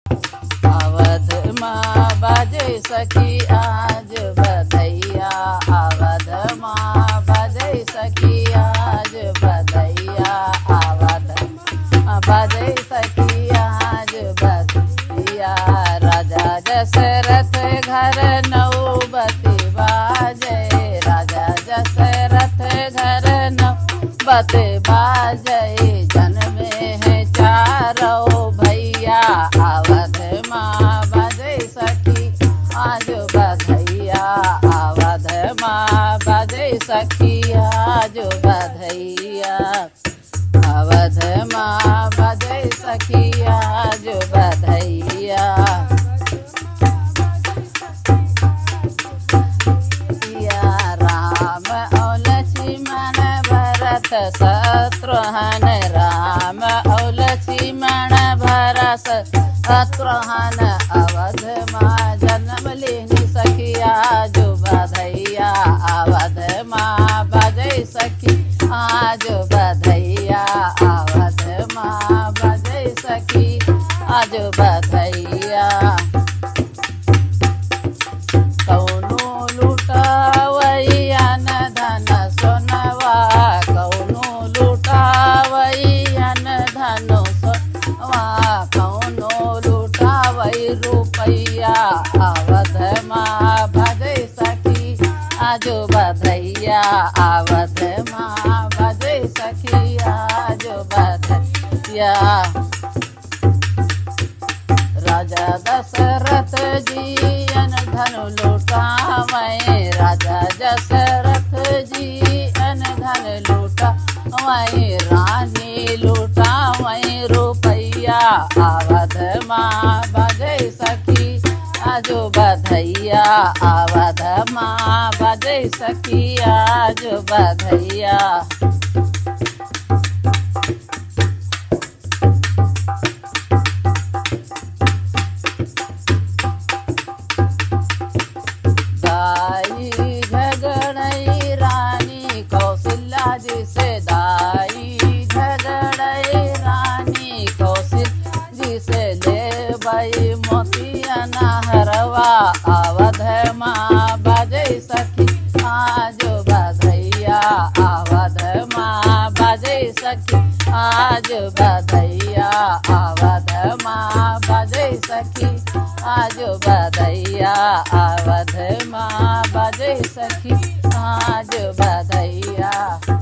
अवध माँ बाजे सखी आज बधैया, अवध माँ बाजे सखी आज बधैया, अवध माँ बाजे सखी आज बधैया। राजा दशरथ घर नौबती बाजे, राजा दशरथ घर नौबती बाजे। जन्मे है चारों भैया, अवध माँ बाजे सखी आज बधैया, अवध माँ बाजे सखी आज बधैया, अवध माँ बाजे सखी आज बधैया। राम और लक्ष्मण भरत शत्रुघ्न, राम और लक्ष्मण भरत शत्रुघ्न, अवध माँ जन्म लेनी सखी आज बधैया, अवध माँ बाजे सखी आज बधैया, अवध माँ बाजे सखी आज बधैया। कौनो लुटावैयन धन सोनवा, कौनो लुटावैयन धन सोनवा, कौनो लुटावै रुपैया, अवध माँ बाजे सखी आज बधैया, अवध माँ बाजे सखी आज बधैया। राजा दशरथ जी अन धन लुटावै, राजा दशरथ जी अन धन लुटावै, रानी लुटावै रुपैया, अवध माँ बाजे सखी आज बधैया, अवध माँ बाजे सखी आज बधैया। दाई झगड़ई रानी कौशल्या जी से, दाई झगड़ई रानी कौशल्या जी से, ले बई मोतियन हरवा, अवध माँ बाजे सखी आज बधैया, अवध माँ बाजे सखी आज बधैया, अवध माँ बाजे सखी आज बधैया, अवध माँ बाजे सखी आज बधैया।